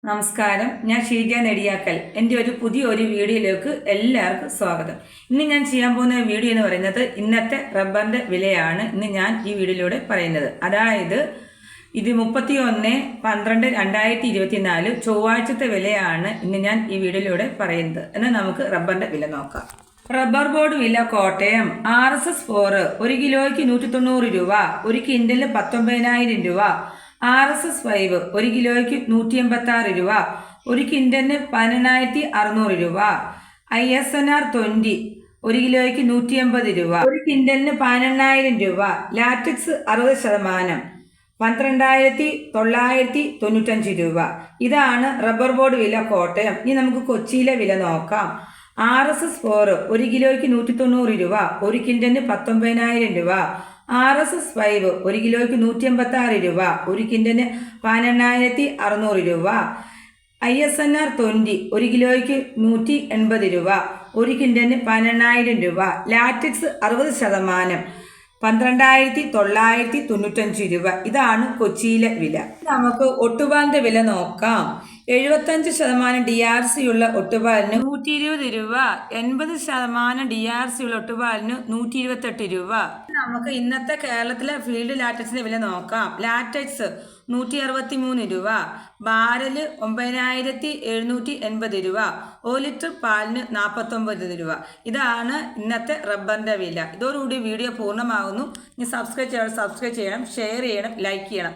നമസ്കാരം, ഞാൻ ഷീജ നെടിയാക്കൽ. എൻ്റെ ഒരു പുതിയൊരു വീഡിയോയിലേക്ക് എല്ലാവർക്കും സ്വാഗതം. ഇന്ന് ഞാൻ ചെയ്യാൻ പോകുന്ന വീഡിയോ എന്ന് പറയുന്നത് ഇന്നത്തെ റബ്ബറിൻ്റെ വിലയാണ് ഇന്ന് ഞാൻ ഈ വീഡിയോയിലൂടെ പറയുന്നത്. അതായത് ഇത് 31/12/2024 ചൊവ്വാഴ്ചത്തെ വിലയാണ് ഇന്ന് ഞാൻ ഈ വീഡിയോയിലൂടെ പറയുന്നത്. എന്നാൽ നമുക്ക് റബ്ബറിൻ്റെ വില നോക്കാം. റബ്ബർ ബോർഡ് വില കോട്ടയം RSS4 1 കിലോയ്ക്ക് 190 രൂപ, 1 ക്വിൻ്റലിന് 19,000 രൂപ. RSS5 1 കിലോയ്ക്ക് 186 രൂപ, 1 ക്വിൻ്റലിന് 18,600 രൂപ. ISNR 20 1 കിലോയ്ക്ക് 180 രൂപ, 1 ക്വിൻ്റലിന് 18,000 രൂപ. ലാറ്റക്സ് 60%, 12,995 രൂപ. ഇതാണ് റബ്ബർ ബോർഡ് വില കോട്ടയം. ഇനി നമുക്ക് കൊച്ചിയിലെ വില നോക്കാം. RSS4 1 കിലോയ്ക്ക് 190 രൂപ, 1 ക്വിൻ്റലിന് 19,000 രൂപ. RSS5 1 കിലോയ്ക്ക് 186 രൂപ, 1 ക്വിൻ്റലിന് 18,600 രൂപ. ISNR 20 1 കിലോയ്ക്ക് 180 രൂപ, 1 ക്വിൻ്റലിന് 18,000 രൂപ. ലാറ്റക്സ് 60%, 12,995 രൂപ. ഇതാണ് കൊച്ചിയിലെ വില. നമുക്ക് ഒട്ടുപാലിന്റെ വില നോക്കാം. 75% DRC ഉള്ള ഒട്ടുപാലിന് 120 രൂപ, 80% DRC ഉള്ള ഒട്ടുപാലിന് 128 രൂപ. നമുക്ക് ഇന്നത്തെ കേരളത്തിലെ ഫീൽഡ് ലാറ്റക്സിന്റെ വില നോക്കാം. ലാറ്റക്സ് 163 രൂപ, ബാരല് 9,780 രൂപ, 1 ലിറ്റർ പാലിന് 49 രൂപ. ഇതാണ് ഇന്നത്തെ റബ്ബറിന്റെ വില. ഇതോടുകൂടി വീഡിയോ പൂർണ്ണമാകുന്നു. ഇനി സബ്സ്ക്രൈബ് ചെയ്യണം, ഷെയർ ചെയ്യണം, ലൈക്ക് ചെയ്യണം.